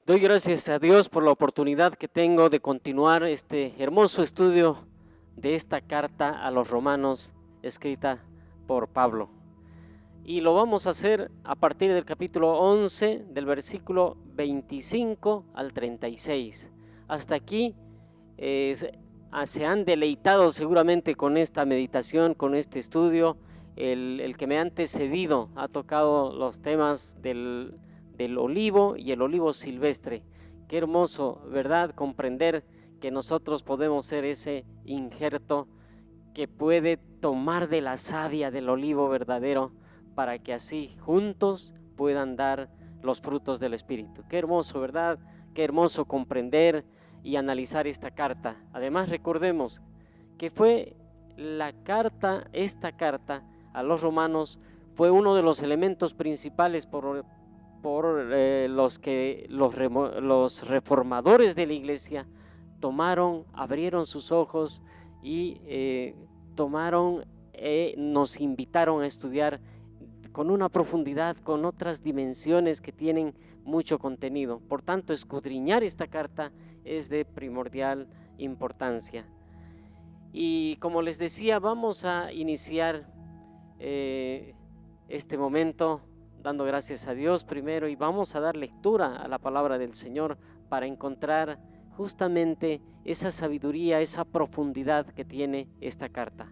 Doy gracias a Dios por la oportunidad que tengo de continuar este hermoso estudio de esta carta a los romanos escrita por Pablo. Y lo vamos a hacer a partir del capítulo 11, del versículo 25 al 36. Hasta aquí se han deleitado seguramente con esta meditación, con este estudio. El que me ha antecedido ha tocado los temas del olivo y el olivo silvestre. Qué hermoso, ¿verdad? Comprender que nosotros podemos ser ese injerto que puede tomar de la savia del olivo verdadero para que así juntos puedan dar los frutos del Espíritu. Qué hermoso, ¿verdad? Qué hermoso comprender y analizar esta carta. Además, recordemos que fue esta carta a los romanos fue uno de los elementos principales por los que los reformadores de la iglesia abrieron sus ojos y nos invitaron a estudiar con una profundidad, con otras dimensiones que tienen mucho contenido. Por tanto, escudriñar esta carta es de primordial importancia. Y como les decía, vamos a iniciar este momento dando gracias a Dios primero, y vamos a dar lectura a la palabra del Señor para encontrar justamente esa sabiduría, esa profundidad que tiene esta carta.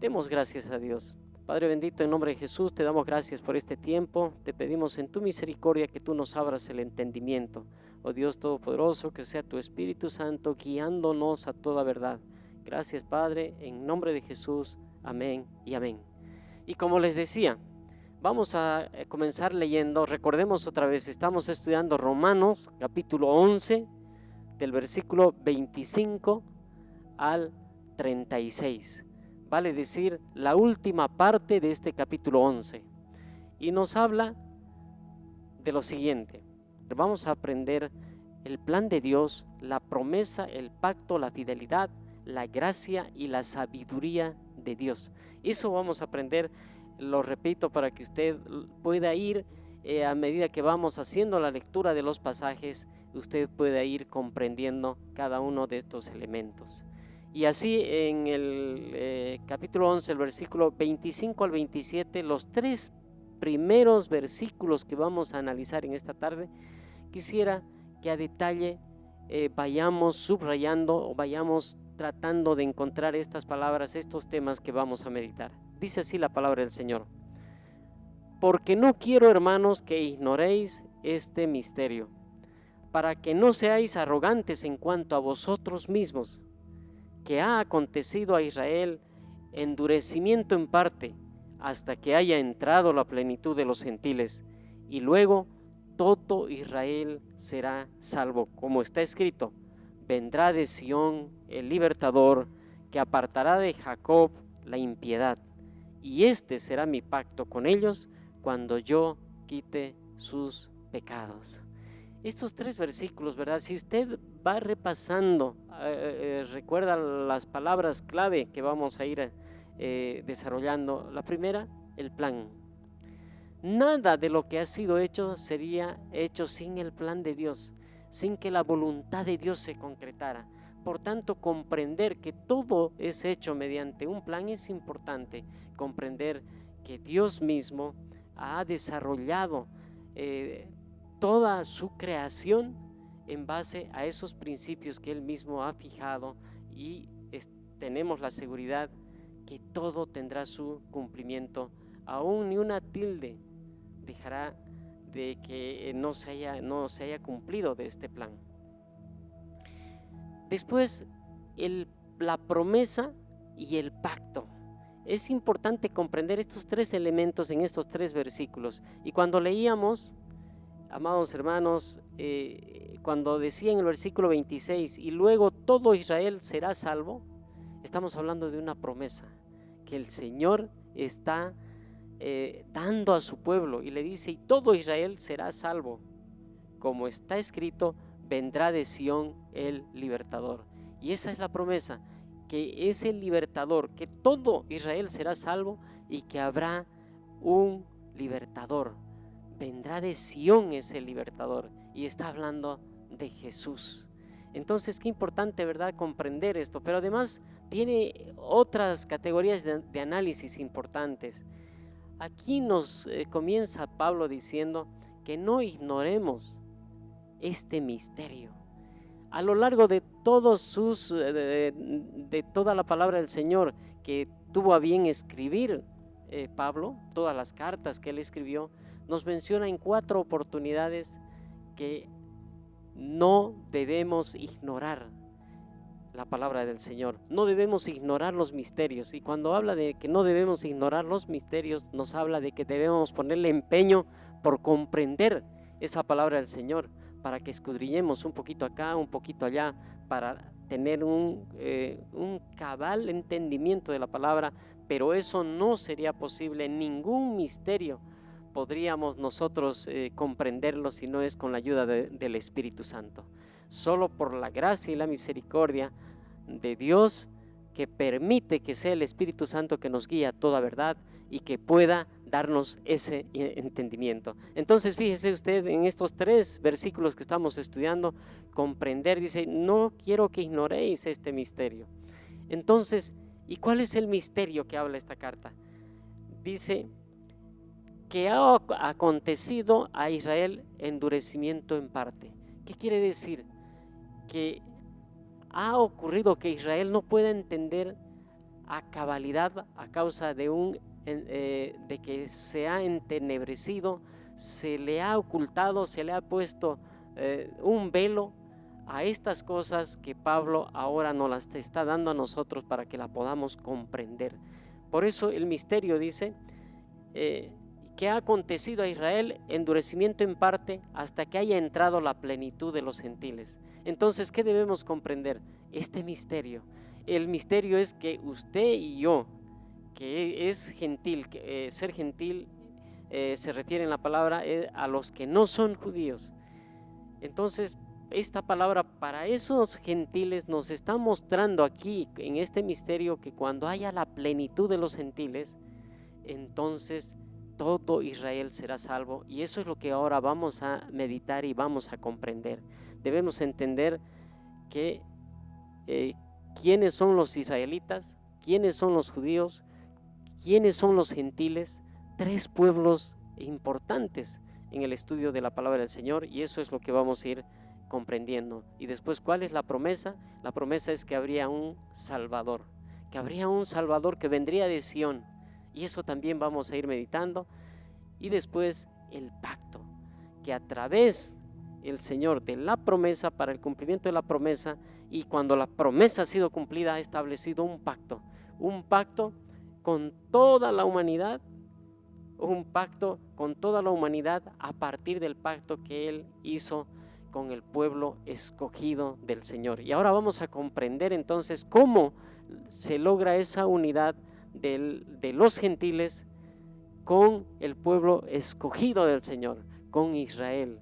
Demos gracias a Dios. Padre bendito, en nombre de Jesús te damos gracias por este tiempo. Te pedimos en tu misericordia que tú nos abras el entendimiento. Oh Dios Todopoderoso, que sea tu Espíritu Santo guiándonos a toda verdad. Gracias, Padre, en nombre de Jesús. Amén y amén. Y como les decía, vamos a comenzar leyendo. Recordemos otra vez, estamos estudiando Romanos capítulo 11, del versículo 25 al 36. Vale decir, la última parte de este capítulo 11. Y nos habla de lo siguiente. Vamos a aprender el plan de Dios, la promesa, el pacto, la fidelidad, la gracia y la sabiduría de Dios. Eso vamos a aprender, lo repito, para que usted pueda ir a medida que vamos haciendo la lectura de los pasajes, usted pueda ir comprendiendo cada uno de estos elementos. Y así en el capítulo 11, el versículo 25 al 27, los tres primeros versículos que vamos a analizar en esta tarde, quisiera que a detalle vayamos subrayando o vayamos tratando de encontrar estas palabras, estos temas que vamos a meditar. Dice así la palabra del Señor: porque no quiero, hermanos, que ignoréis este misterio, para que no seáis arrogantes en cuanto a vosotros mismos, que ha acontecido a Israel endurecimiento en parte, hasta que haya entrado la plenitud de los gentiles, y luego todo Israel será salvo, como está escrito: vendrá de Sión el libertador, que apartará de Jacob la impiedad, y este será mi pacto con ellos cuando yo quite sus pecados. Estos tres versículos, ¿verdad? Si usted va repasando, recuerda las palabras clave que vamos a ir desarrollando. La primera, el plan. Nada de lo que ha sido hecho sería hecho sin el plan de Dios, sin que la voluntad de Dios se concretara. Por tanto, comprender que todo es hecho mediante un plan es importante. Comprender que Dios mismo ha desarrollado toda su creación en base a esos principios que Él mismo ha fijado, y tenemos la seguridad que todo tendrá su cumplimiento. Aún ni una tilde dejará de que no se haya cumplido de este plan. Después, la promesa y el pacto. Es importante comprender estos tres elementos en estos tres versículos. Y cuando leíamos, amados hermanos, cuando decía en el versículo 26, y luego todo Israel será salvo, estamos hablando de una promesa que el Señor está dando a su pueblo, y le dice: y todo Israel será salvo, como está escrito: vendrá de Sión el libertador. Y esa es la promesa, que es el libertador, que todo Israel será salvo, y que habrá un libertador. Vendrá de Sión ese libertador, y está hablando de Jesús. Entonces, qué importante, ¿verdad?, comprender esto, pero además tiene otras categorías de análisis importantes. Aquí nos comienza Pablo diciendo que no ignoremos este misterio. A lo largo de todos sus, de toda la palabra del Señor que tuvo a bien escribir Pablo, todas las cartas que él escribió, nos menciona en 4 oportunidades que no debemos ignorar la palabra del Señor, no debemos ignorar los misterios. Y cuando habla de que no debemos ignorar los misterios, nos habla de que debemos ponerle empeño por comprender esa palabra del Señor, para que escudriñemos un poquito acá, un poquito allá, para tener un cabal entendimiento de la palabra. Pero eso no sería posible, ningún misterio podríamos nosotros comprenderlo si no es con la ayuda del Espíritu Santo. Solo por la gracia y la misericordia de Dios, que permite que sea el Espíritu Santo que nos guía a toda verdad y que pueda darnos ese entendimiento. Entonces, fíjese usted en estos 3 versículos que estamos estudiando, comprender, dice, no quiero que ignoréis este misterio. Entonces, ¿y cuál es el misterio que habla esta carta? Dice que ha acontecido a Israel endurecimiento en parte. ¿Qué quiere decir? Que ha ocurrido que Israel no pueda entender a cabalidad a causa de de que se ha entenebrecido, se le ha ocultado, se le ha puesto un velo a estas cosas que Pablo ahora nos las está dando a nosotros para que la podamos comprender. Por eso el misterio dice que ha acontecido a Israel endurecimiento en parte hasta que haya entrado la plenitud de los gentiles. Entonces, ¿qué debemos comprender? Este misterio. El misterio es que usted y yo, que es gentil, que, ser gentil se refiere en la palabra a los que no son judíos. Entonces, esta palabra para esos gentiles nos está mostrando aquí en este misterio que cuando haya la plenitud de los gentiles, entonces todo Israel será salvo. Y eso es lo que ahora vamos a meditar y vamos a comprender. Debemos entender que quiénes son los israelitas, quiénes son los judíos, quiénes son los gentiles. 3 pueblos importantes en el estudio de la palabra del Señor, y eso es lo que vamos a ir comprendiendo. Y después, ¿cuál es la promesa? La promesa es que habría un Salvador, que vendría de Sión. Y eso también vamos a ir meditando. Y después el pacto, que a través el Señor de la promesa, para el cumplimiento de la promesa, y cuando la promesa ha sido cumplida, ha establecido un pacto con toda la humanidad, a partir del pacto que Él hizo con el pueblo escogido del Señor. Y ahora vamos a comprender entonces cómo se logra esa unidad de los gentiles con el pueblo escogido del Señor, con Israel.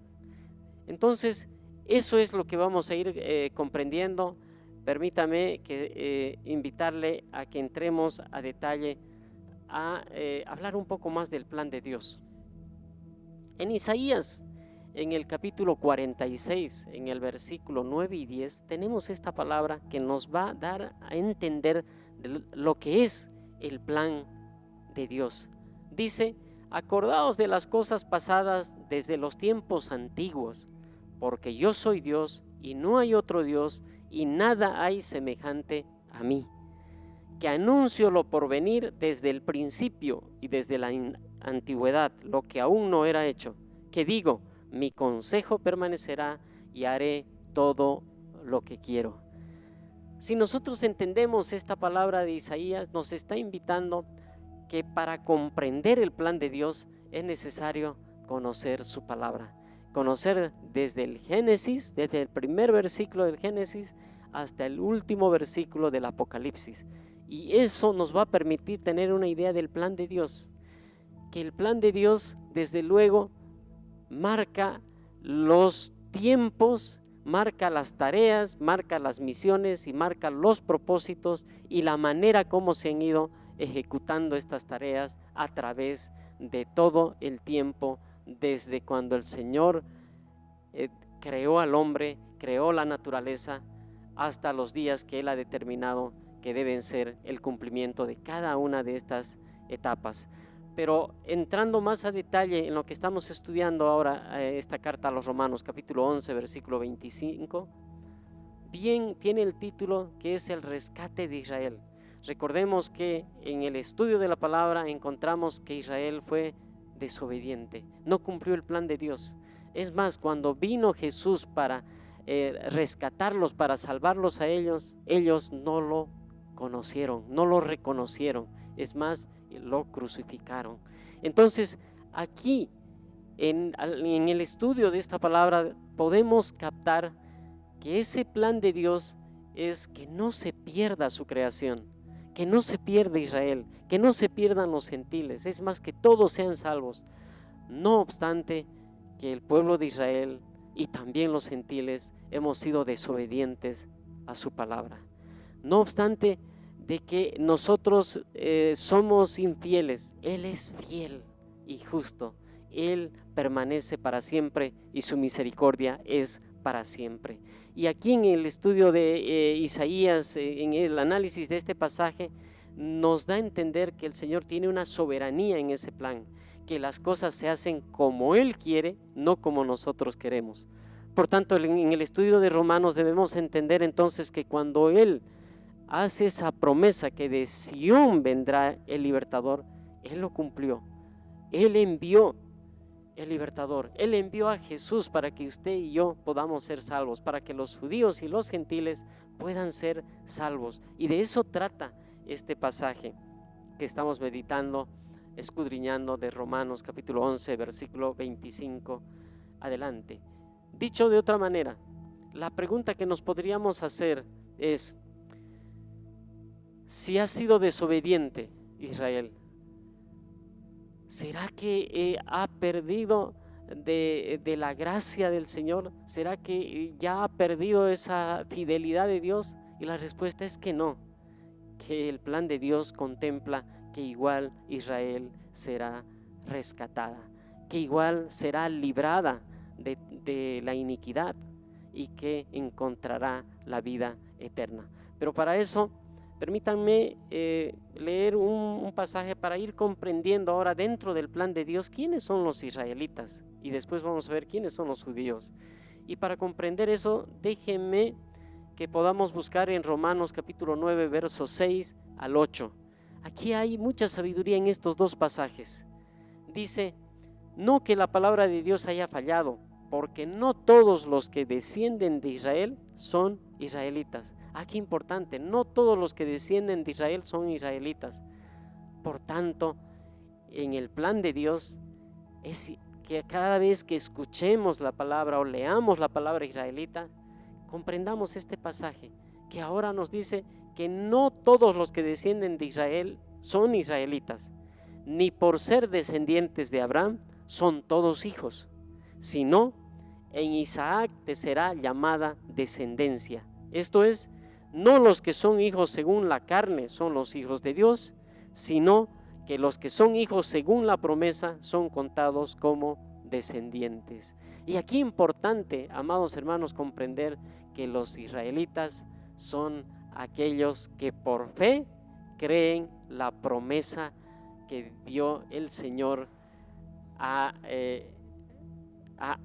Entonces, eso es lo que vamos a ir comprendiendo. Permítame que invitarle a que entremos a detalle a hablar un poco más del plan de Dios. En Isaías, en el capítulo 46, en el versículo 9 y 10, tenemos esta palabra que nos va a dar a entender de lo que es el plan de Dios. Dice: acordaos de las cosas pasadas desde los tiempos antiguos, porque yo soy Dios y no hay otro Dios, y nada hay semejante a mí, que anuncio lo por venir desde el principio y desde la antigüedad, lo que aún no era hecho, que digo, mi consejo permanecerá y haré todo lo que quiero. Si nosotros entendemos esta palabra de Isaías, nos está invitando que para comprender el plan de Dios es necesario conocer su palabra, conocer desde el Génesis, desde el primer versículo del Génesis hasta el último versículo del Apocalipsis. Y eso nos va a permitir tener una idea del plan de Dios, que el plan de Dios desde luego marca los tiempos, marca las tareas, marca las misiones y marca los propósitos y la manera como se han ido ejecutando estas tareas a través de todo el tiempo, desde cuando el Señor creó al hombre, creó la naturaleza, hasta los días que Él ha determinado que deben ser el cumplimiento de cada una de estas etapas. Pero entrando más a detalle en lo que estamos estudiando ahora, esta carta a los Romanos, capítulo 11, versículo 25, bien tiene el título que es el rescate de Israel. Recordemos que en el estudio de la palabra encontramos que Israel fue desobediente, no cumplió el plan de Dios. Es más, cuando vino Jesús para rescatarlos, para salvarlos a ellos, ellos no lo conocieron, no lo reconocieron. Es más, lo crucificaron. Entonces, aquí en el estudio de esta palabra podemos captar que ese plan de Dios es que no se pierda su creación, que no se pierda Israel, que no se pierdan los gentiles, es más, que todos sean salvos. No obstante, que el pueblo de Israel y también los gentiles hemos sido desobedientes a su palabra. No obstante de que nosotros somos infieles, Él es fiel y justo. Él permanece para siempre y su misericordia es para siempre. Y aquí en el estudio de Isaías, en el análisis de este pasaje, nos da a entender que el Señor tiene una soberanía en ese plan, que las cosas se hacen como Él quiere, no como nosotros queremos. Por tanto, en el estudio de Romanos debemos entender entonces que cuando Él hace esa promesa que de Sión vendrá el libertador, Él lo cumplió. Él envió el libertador, Él envió a Jesús para que usted y yo podamos ser salvos, para que los judíos y los gentiles puedan ser salvos. Y de eso trata este pasaje que estamos meditando, escudriñando, de Romanos capítulo 11, versículo 25 adelante. Dicho de otra manera, la pregunta que nos podríamos hacer es: si ha sido desobediente Israel, ¿será que ha perdido de la gracia del Señor? ¿Será que ya ha perdido esa fidelidad de Dios? Y la respuesta es que no, que el plan de Dios contempla que igual Israel será rescatada, que igual será librada de la iniquidad y que encontrará la vida eterna. Pero para eso, permítanme leer un pasaje para ir comprendiendo ahora dentro del plan de Dios quiénes son los israelitas y después vamos a ver quiénes son los judíos. Y para comprender eso, déjenme que podamos buscar en Romanos capítulo 9, versos 6 al 8. Aquí hay mucha sabiduría en estos dos pasajes. Dice: no que la palabra de Dios haya fallado, porque no todos los que descienden de Israel son israelitas. Qué importante, no todos los que descienden de Israel son israelitas. Por tanto, en el plan de Dios es que cada vez que escuchemos la palabra o leamos la palabra israelita, comprendamos este pasaje, que ahora nos dice que no todos los que descienden de Israel son israelitas, ni por ser descendientes de Abraham son todos hijos, sino en Isaac te será llamada descendencia. Esto es, no los que son hijos según la carne son los hijos de Dios, sino que los que son hijos según la promesa son contados como descendientes. Y aquí importante, amados hermanos, comprender que los israelitas son aquellos que por fe creen la promesa que dio el Señor a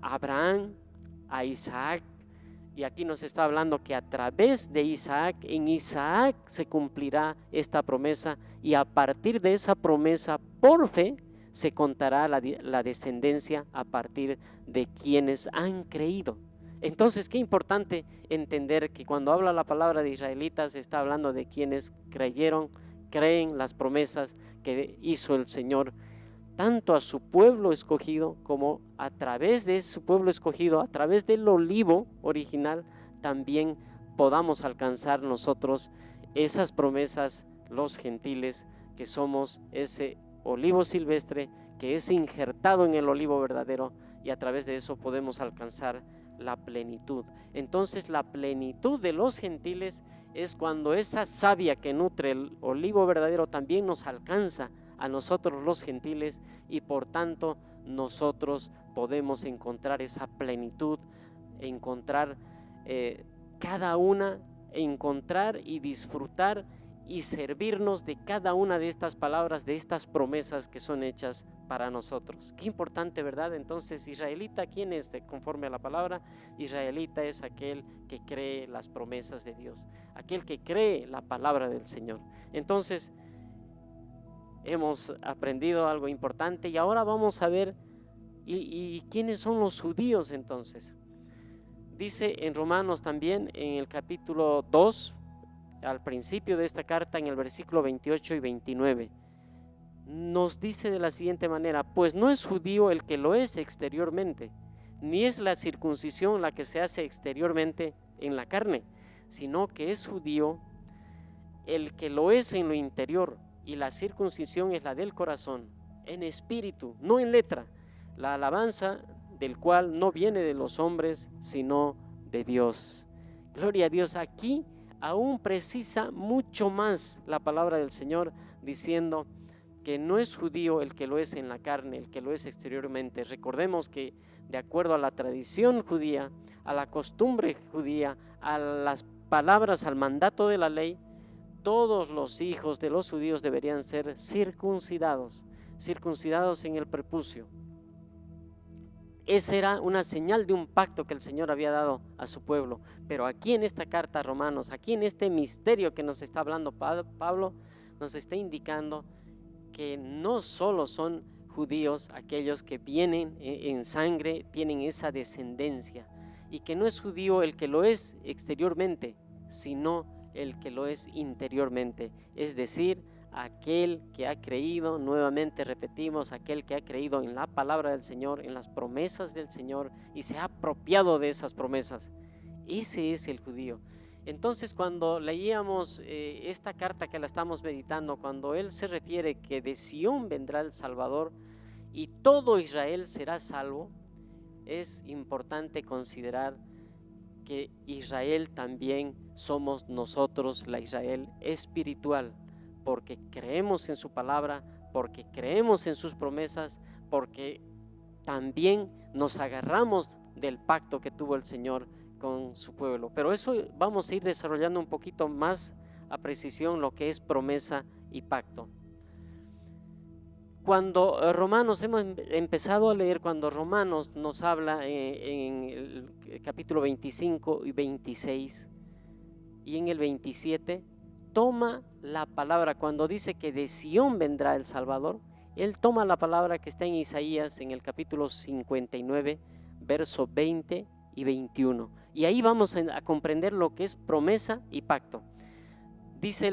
Abraham, a Isaac. Y aquí nos está hablando que a través de Isaac, en Isaac se cumplirá esta promesa, y a partir de esa promesa, por fe, se contará la descendencia a partir de quienes han creído. Entonces, qué importante entender que cuando habla la palabra de israelitas, está hablando de quienes creyeron, creen las promesas que hizo el Señor, tanto a su pueblo escogido como a través de su pueblo escogido, a través del olivo original, también podamos alcanzar nosotros esas promesas, los gentiles, que somos ese olivo silvestre que es injertado en el olivo verdadero, y a través de eso podemos alcanzar la plenitud. Entonces la plenitud de los gentiles es cuando esa savia que nutre el olivo verdadero también nos alcanza a nosotros los gentiles, y por tanto nosotros podemos encontrar esa plenitud, encontrar cada una, encontrar y disfrutar y servirnos de cada una de estas palabras, de estas promesas que son hechas para nosotros. Qué importante, ¿verdad? Entonces, israelita, ¿quién es? Conforme a la palabra, israelita es aquel que cree las promesas de Dios, aquel que cree la palabra del Señor. Entonces, hemos aprendido algo importante, y ahora vamos a ver y quiénes son los judíos. Entonces, dice en Romanos también, en el capítulo 2, al principio de esta carta, en el versículo 28 y 29, nos dice de la siguiente manera: pues no es judío el que lo es exteriormente, ni es la circuncisión la que se hace exteriormente en la carne, sino que es judío el que lo es en lo interior, y la circuncisión es la del corazón, en espíritu, no en letra, la alabanza del cual no viene de los hombres, sino de Dios. Gloria a Dios. Aquí aún precisa mucho más la palabra del Señor, diciendo que no es judío el que lo es en la carne, el que lo es exteriormente. Recordemos que de acuerdo a la tradición judía, a la costumbre judía, a las palabras, al mandato de la ley, todos los hijos de los judíos deberían ser circuncidados en el prepucio. Esa era una señal de un pacto que el Señor había dado a su pueblo. Pero aquí en esta carta a Romanos, aquí en este misterio que nos está hablando Pablo, nos está indicando que no solo son judíos aquellos que vienen en sangre, tienen esa descendencia, y que no es judío el que lo es exteriormente, sino el que lo es interiormente, es decir, aquel que ha creído, nuevamente repetimos, aquel que ha creído en la palabra del Señor, en las promesas del Señor, y se ha apropiado de esas promesas. Ese es el judío. Entonces, cuando leíamos esta carta que la estamos meditando, cuando él se refiere que de Sión vendrá el Salvador y todo Israel será salvo, es importante considerar que Israel también somos nosotros, la Israel espiritual, porque creemos en su palabra, porque creemos en sus promesas, porque también nos agarramos del pacto que tuvo el Señor con su pueblo. Pero eso vamos a ir desarrollando un poquito más a precisión, lo que es promesa y pacto. Cuando Romanos, hemos empezado a leer, cuando Romanos nos habla en el capítulo 25 y 26 y en el 27, toma la palabra, cuando dice que de Sión vendrá el Salvador, él toma la palabra que está en Isaías en el capítulo 59, verso 20 y 21. Y ahí vamos a comprender lo que es promesa y pacto. Dice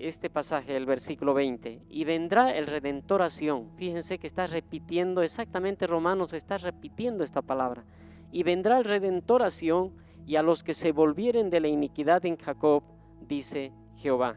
este pasaje, el versículo 20, y vendrá el Redentor a Sión. Fíjense que está repitiendo exactamente, Romanos está repitiendo esta palabra. Y vendrá el Redentor a Sión, y a los que se volvieren de la iniquidad en Jacob, dice Jehová.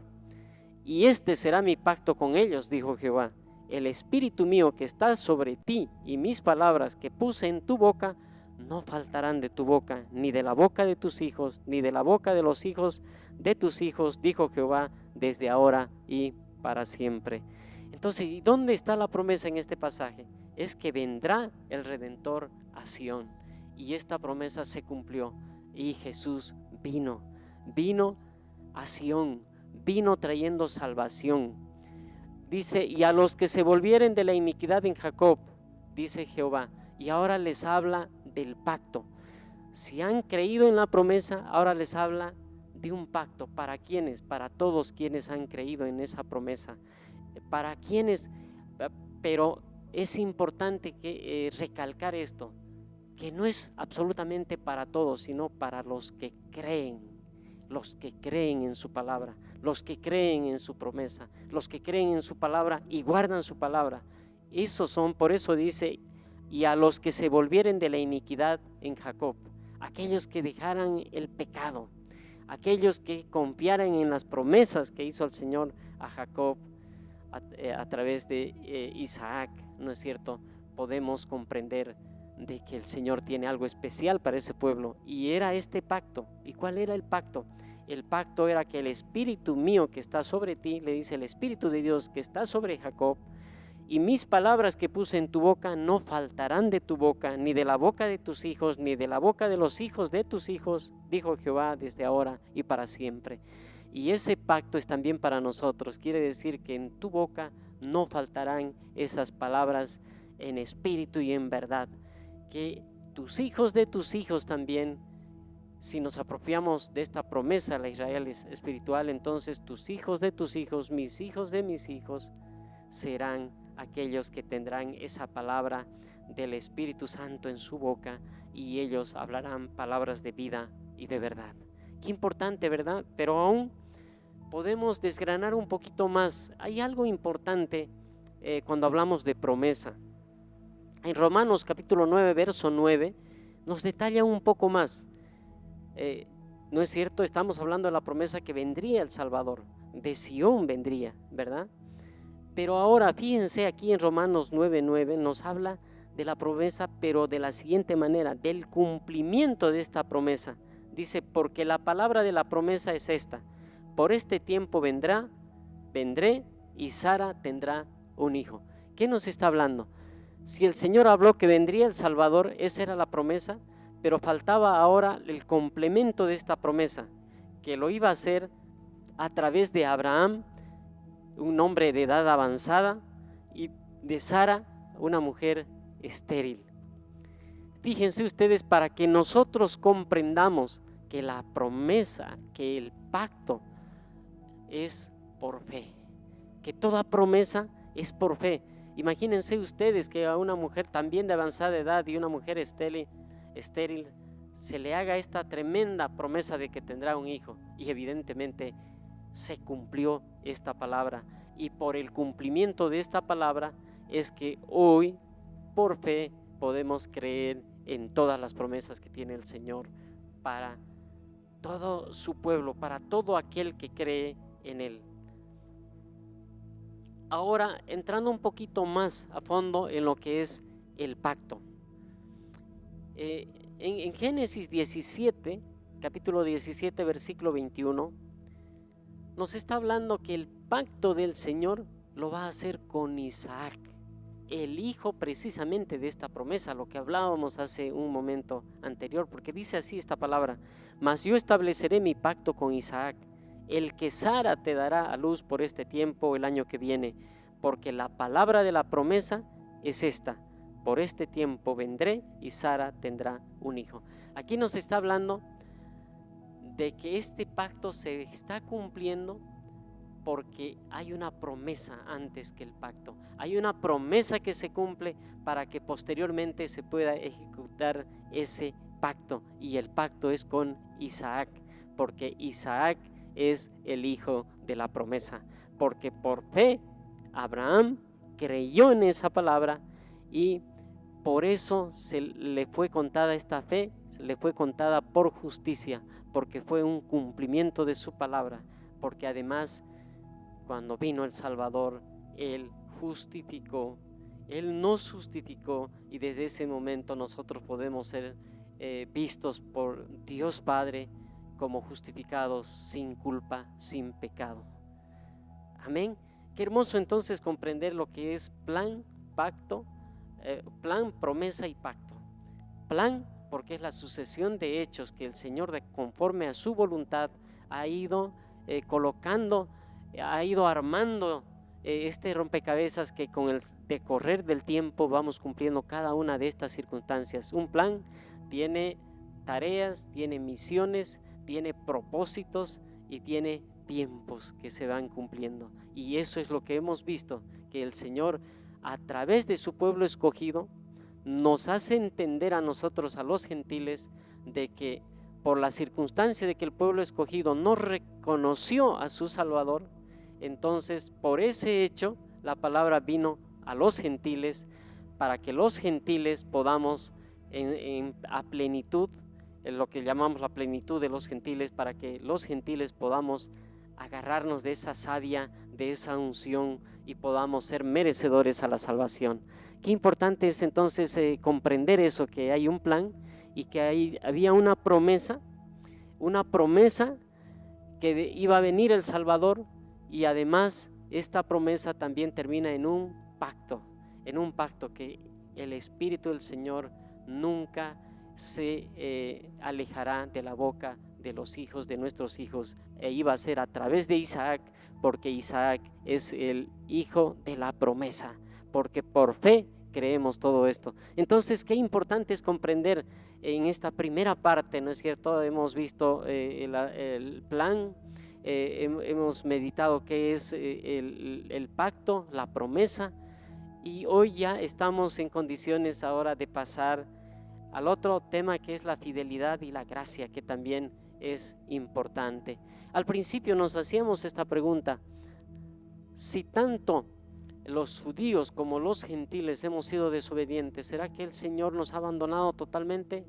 Y este será mi pacto con ellos, dijo Jehová. El espíritu mío que está sobre ti y mis palabras que puse en tu boca no faltarán de tu boca, ni de la boca de tus hijos, ni de la boca de los hijos de tus hijos, dijo Jehová, desde ahora y para siempre. Entonces, ¿y dónde está la promesa en este pasaje? Es que vendrá el Redentor a Sión, y esta promesa se cumplió, y Jesús vino a Sión, vino trayendo salvación. Dice, y a los que se volvieren de la iniquidad en Jacob, dice Jehová, y ahora les habla del pacto. Si han creído en la promesa, ahora les habla de un pacto. ¿Para quiénes? Para todos quienes han creído en esa promesa. ¿Para quiénes? Pero es importante que recalcar esto, que no es absolutamente para todos, sino para los que creen en su palabra, los que creen en su promesa, los que creen en su palabra y guardan su palabra. Esos son, por eso dice, y a los que se volvieren de la iniquidad en Jacob, aquellos que dejaran el pecado, aquellos que confiaran en las promesas que hizo el Señor a Jacob a través de Isaac, ¿no es cierto? Podemos comprender de que el Señor tiene algo especial para ese pueblo, y era este pacto. ¿Y cuál era el pacto? El pacto era que el Espíritu mío que está sobre ti, le dice el Espíritu de Dios que está sobre Jacob, y mis palabras que puse en tu boca no faltarán de tu boca, ni de la boca de tus hijos, ni de la boca de los hijos de tus hijos, dijo Jehová, desde ahora y para siempre. Y ese pacto es también para nosotros. Quiere decir que en tu boca no faltarán esas palabras en espíritu y en verdad. Que tus hijos de tus hijos también, si nos apropiamos de esta promesa, la Israel espiritual, entonces tus hijos de tus hijos, mis hijos de mis hijos, serán aquellos que tendrán esa palabra del Espíritu Santo en su boca, y ellos hablarán palabras de vida y de verdad. Qué importante, ¿verdad? Pero aún podemos desgranar un poquito más. Hay algo importante cuando hablamos de promesa. En Romanos capítulo 9, verso 9, nos detalla un poco más. ¿No es cierto? Estamos hablando de la promesa que vendría el Salvador, de Sión vendría, ¿verdad? Pero ahora fíjense, aquí en Romanos 9:9 nos habla de la promesa, pero de la siguiente manera, del cumplimiento de esta promesa. Dice, porque la palabra de la promesa es esta: por este tiempo vendré y Sara tendrá un hijo. ¿Qué nos está hablando? Si el Señor habló que vendría el Salvador, esa era la promesa, pero faltaba ahora el complemento de esta promesa, que lo iba a hacer a través de Abraham, un hombre de edad avanzada, y de Sara, una mujer estéril. Fíjense ustedes, para que nosotros comprendamos que la promesa, que el pacto es por fe, que toda promesa es por fe. Imagínense ustedes que a una mujer también de avanzada edad y una mujer estéril se le haga esta tremenda promesa de que tendrá un hijo, y evidentemente se cumplió esta palabra, y por el cumplimiento de esta palabra es que hoy por fe podemos creer en todas las promesas que tiene el Señor para todo su pueblo, para todo aquel que cree en Él. Ahora, entrando un poquito más a fondo en lo que es el pacto. En Génesis 17, capítulo 17, versículo 21, nos está hablando que el pacto del Señor lo va a hacer con Isaac, el hijo precisamente de esta promesa, lo que hablábamos hace un momento anterior, porque dice así esta palabra: mas yo estableceré mi pacto con Isaac, el que Sara te dará a luz por este tiempo el año que viene, porque la palabra de la promesa es esta: por este tiempo vendré y Sara tendrá un hijo. Aquí nos está hablando de que este pacto se está cumpliendo porque hay una promesa antes que el pacto. Hay una promesa que se cumple para que posteriormente se pueda ejecutar ese pacto, y el pacto es con Isaac, porque Isaac es el hijo de la promesa, porque por fe Abraham creyó en esa palabra, y por eso se le fue contada esta fe, se le fue contada por justicia, porque fue un cumplimiento de su palabra, porque además cuando vino el Salvador, Él justificó, Él nos justificó, y desde ese momento nosotros podemos ser vistos por Dios Padre como justificados sin culpa, sin pecado. Amén. Qué hermoso entonces comprender lo que es plan, pacto, plan, promesa y pacto. Plan, porque es la sucesión de hechos que el Señor, conforme a su voluntad, ha ido colocando, ha ido armando este rompecabezas que con el decorrer del tiempo vamos cumpliendo cada una de estas circunstancias. Un plan tiene tareas, tiene misiones, tiene propósitos y tiene tiempos que se van cumpliendo. Y eso es lo que hemos visto, que el Señor, a través de su pueblo escogido, nos hace entender a nosotros, a los gentiles, de que por la circunstancia de que el pueblo escogido no reconoció a su Salvador, entonces por ese hecho la palabra vino a los gentiles, para que los gentiles podamos a plenitud, en lo que llamamos la plenitud de los gentiles, para que los gentiles podamos agarrarnos de esa savia, de esa unción, y podamos ser merecedores a la salvación. Qué importante es entonces comprender eso, que hay un plan y que había una promesa que iba a venir el Salvador, y además esta promesa también termina en un pacto que el Espíritu del Señor nunca se alejará de la boca de los hijos, de nuestros hijos, e iba a ser a través de Isaac, porque Isaac es el hijo de la promesa, porque por fe creemos todo esto. Entonces, qué importante es comprender en esta primera parte, ¿no es cierto? Hemos visto el plan, hemos meditado qué es el pacto, la promesa, y hoy ya estamos en condiciones ahora de pasar al otro tema, que es la fidelidad y la gracia, que también es importante. Al principio nos hacíamos esta pregunta: si tanto los judíos como los gentiles hemos sido desobedientes, ¿será que el Señor nos ha abandonado totalmente?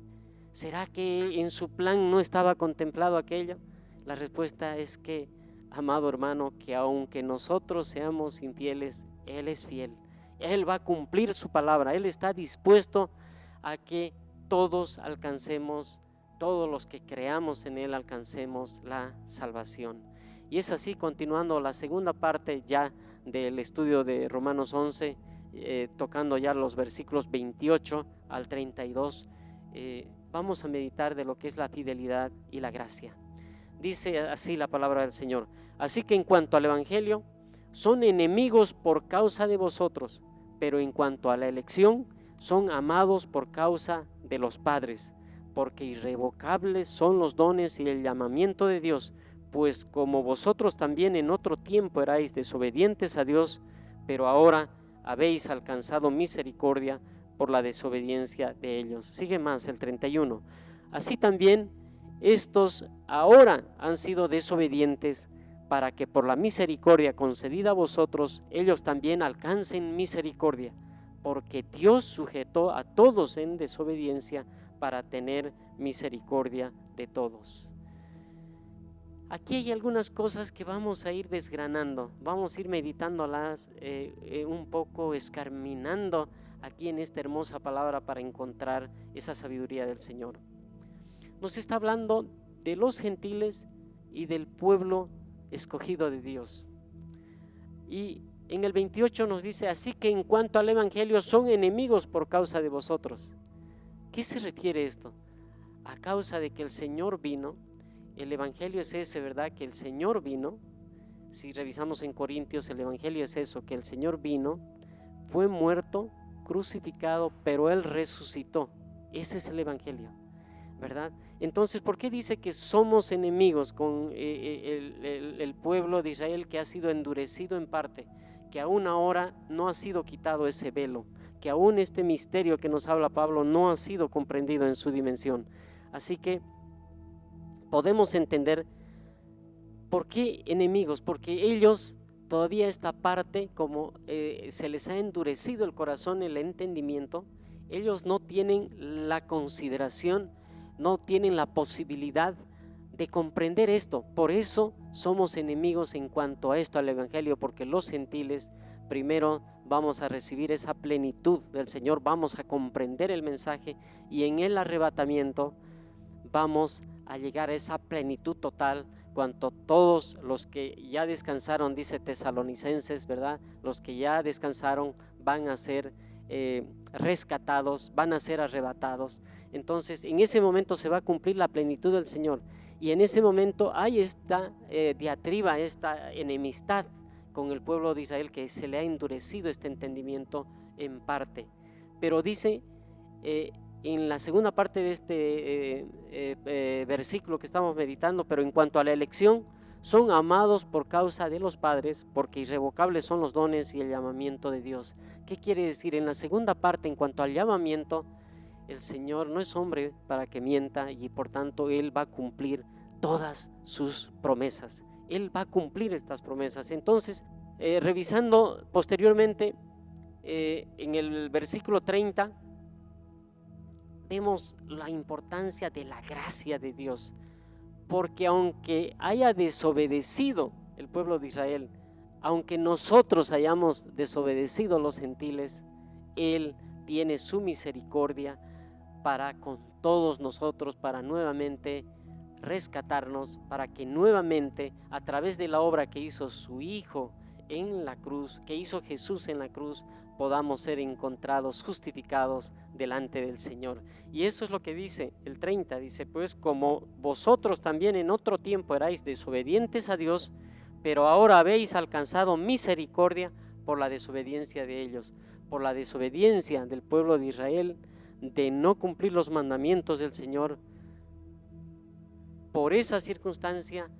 ¿Será que en su plan no estaba contemplado aquello? La respuesta es que, amado hermano, que aunque nosotros seamos infieles, Él es fiel. Él va a cumplir su palabra. Él está dispuesto a que todos alcancemos, todos los que creamos en Él alcancemos la salvación. Y es así, continuando la segunda parte ya del estudio de Romanos 11, tocando ya los versículos 28 al 32, vamos a meditar de lo que es la fidelidad y la gracia. Dice así la palabra del Señor: así que en cuanto al Evangelio, son enemigos por causa de vosotros, pero en cuanto a la elección, son amados por causa de los padres, porque irrevocables son los dones y el llamamiento de Dios, pues como vosotros también en otro tiempo erais desobedientes a Dios, pero ahora habéis alcanzado misericordia por la desobediencia de ellos. Sigue más el 31. Así también estos ahora han sido desobedientes, para que por la misericordia concedida a vosotros, ellos también alcancen misericordia, porque Dios sujetó a todos en desobediencia para tener misericordia de todos. Aquí hay algunas cosas que vamos a ir desgranando, vamos a ir meditándolas, un poco escarminando aquí en esta hermosa palabra para encontrar esa sabiduría del Señor. Nos está hablando de los gentiles y del pueblo escogido de Dios. Y en el 28 nos dice: así que en cuanto al Evangelio, son enemigos por causa de vosotros. ¿Qué se refiere esto? A causa de que el Señor vino. El Evangelio es ese, ¿verdad? Que el Señor vino. Si revisamos en Corintios, el Evangelio es eso, que el Señor vino, fue muerto, crucificado, pero Él resucitó. Ese es el Evangelio, ¿verdad? Entonces, ¿por qué dice que somos enemigos con el pueblo de Israel, que ha sido endurecido en parte, que aún ahora no ha sido quitado ese velo, que aún este misterio que nos habla Pablo no ha sido comprendido en su dimensión? Así que podemos entender por qué enemigos, porque ellos todavía esta parte, como se les ha endurecido el corazón, el entendimiento, ellos no tienen la consideración, no tienen la posibilidad de comprender esto. Por eso somos enemigos en cuanto a esto, al Evangelio, porque los gentiles primero vamos a recibir esa plenitud del Señor, vamos a comprender el mensaje, y en el arrebatamiento vamos a llegar a esa plenitud total, cuanto todos los que ya descansaron, dice Tesalonicenses, ¿verdad? Los que ya descansaron van a ser rescatados, van a ser arrebatados. Entonces en ese momento se va a cumplir la plenitud del Señor, y en ese momento hay esta diatriba, esta enemistad con el pueblo de Israel, que se le ha endurecido este entendimiento en parte. Pero dice en la segunda parte de este versículo que estamos meditando: pero en cuanto a la elección, son amados por causa de los padres, porque irrevocables son los dones y el llamamiento de Dios. ¿Qué quiere decir? En la segunda parte, en cuanto al llamamiento, el Señor no es hombre para que mienta, y por tanto Él va a cumplir todas sus promesas. Él va a cumplir estas promesas. Entonces, revisando posteriormente en el versículo 30, vemos la importancia de la gracia de Dios, porque aunque haya desobedecido el pueblo de Israel, aunque nosotros hayamos desobedecido los gentiles, Él tiene su misericordia para con todos nosotros, para nuevamente rescatarnos, para que nuevamente, a través de la obra que hizo su Hijo en la cruz, que hizo Jesús en la cruz, podamos ser encontrados justificados delante del Señor. Y eso es lo que dice el 30, dice, pues como vosotros también en otro tiempo erais desobedientes a Dios, pero ahora habéis alcanzado misericordia por la desobediencia de ellos, por la desobediencia del pueblo de Israel, de no cumplir los mandamientos del Señor. Por esa circunstancia,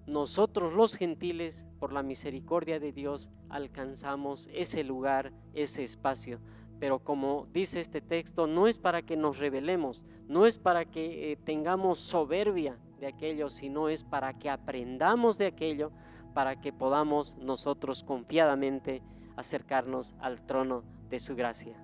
nosotros los gentiles, por la misericordia de Dios, alcanzamos ese lugar, ese espacio. Pero como dice este texto, no es para que nos rebelemos, no es para que tengamos soberbia de aquello, sino es para que aprendamos de aquello, para que podamos nosotros confiadamente acercarnos al trono de su gracia.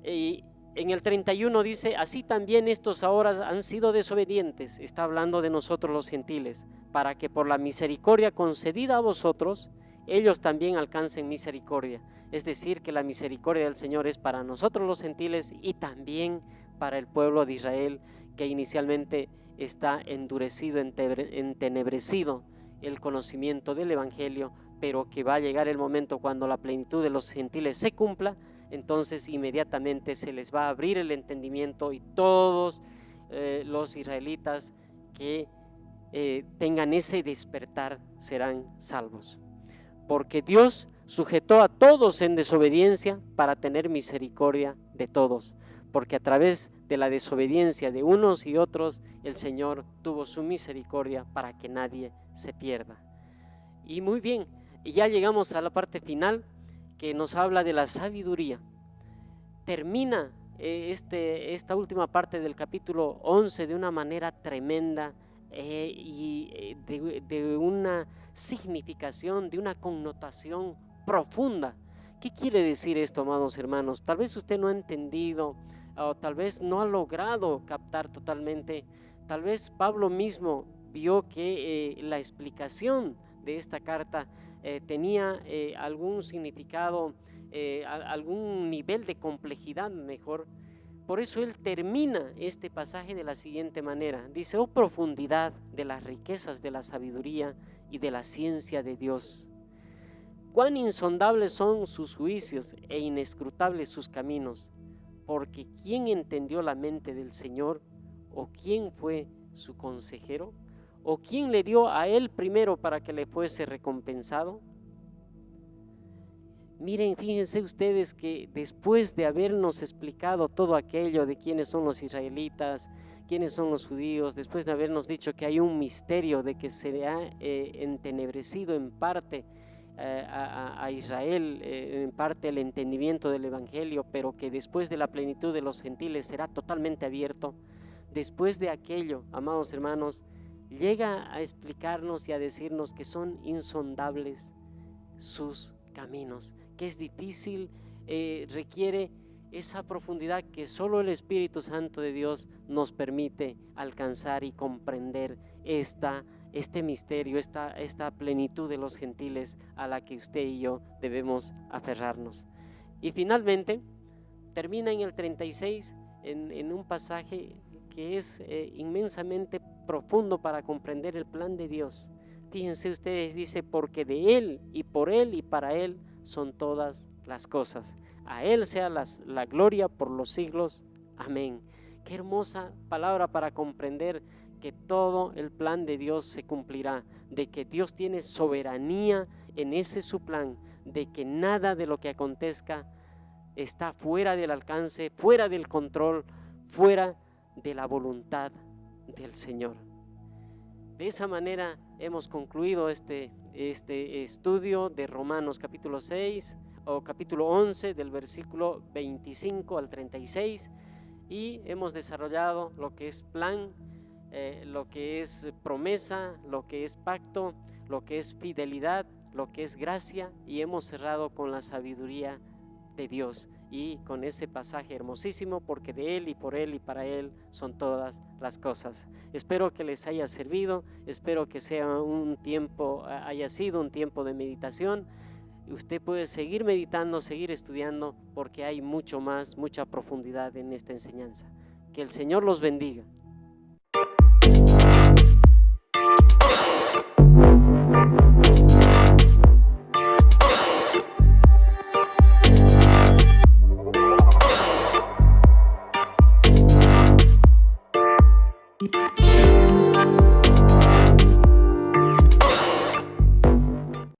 Y en el 31 dice, así también estos ahora han sido desobedientes, está hablando de nosotros los gentiles, para que por la misericordia concedida a vosotros, ellos también alcancen misericordia. Es decir, que la misericordia del Señor es para nosotros los gentiles y también para el pueblo de Israel, que inicialmente está endurecido, entenebrecido el conocimiento del Evangelio, pero que va a llegar el momento cuando la plenitud de los gentiles se cumpla. Entonces inmediatamente se les va a abrir el entendimiento y todos los israelitas que tengan ese despertar serán salvos. Porque Dios sujetó a todos en desobediencia para tener misericordia de todos. Porque a través de la desobediencia de unos y otros, el Señor tuvo su misericordia para que nadie se pierda. Y muy bien, y ya llegamos a la parte final, que nos habla de la sabiduría. Termina esta última parte del capítulo 11 de una manera tremenda y de una significación, de una connotación profunda. ¿Qué quiere decir esto, amados hermanos? Tal vez usted no ha entendido o tal vez no ha logrado captar totalmente. Tal vez Pablo mismo vio que la explicación de esta carta tenía algún significado, algún nivel de complejidad mejor. Por eso él termina este pasaje de la siguiente manera. Dice, oh profundidad de las riquezas de la sabiduría y de la ciencia de Dios. Cuán insondables son sus juicios e inescrutables sus caminos. Porque ¿quién entendió la mente del Señor? ¿O quién fue su consejero? ¿O quién le dio a él primero para que le fuese recompensado? Miren, fíjense ustedes que después de habernos explicado todo aquello de quiénes son los israelitas, quiénes son los judíos, después de habernos dicho que hay un misterio de que se ha entenebrecido en parte a Israel, en parte el entendimiento del Evangelio, pero que después de la plenitud de los gentiles será totalmente abierto. Después de aquello, amados hermanos, llega a explicarnos y a decirnos que son insondables sus caminos, que es difícil, requiere esa profundidad que solo el Espíritu Santo de Dios nos permite alcanzar y comprender este misterio, esta plenitud de los gentiles a la que usted y yo debemos aferrarnos. Y finalmente termina en el 36 en un pasaje que es inmensamente profundo para comprender el plan de Dios. Fíjense ustedes, dice, porque de Él y por Él y para Él son todas las cosas. A Él sea la gloria por los siglos. Amén. Qué hermosa palabra para comprender que todo el plan de Dios se cumplirá, de que Dios tiene soberanía en ese su plan, de que nada de lo que acontezca está fuera del alcance, fuera del control, fuera de la voluntad del Señor. De esa manera hemos concluido este estudio de Romanos capítulo 6 o capítulo 11 del versículo 25 al 36 y hemos desarrollado lo que es plan, lo que es promesa, lo que es pacto, lo que es fidelidad, lo que es gracia y hemos cerrado con la sabiduría de Dios y con ese pasaje hermosísimo, porque de Él y por Él y para Él son todas las cosas. Espero que les haya servido, espero que sea haya sido un tiempo de meditación. usted puede seguir meditando, seguir estudiando, porque hay mucho más, mucha profundidad en esta enseñanza. Que el Señor los bendiga.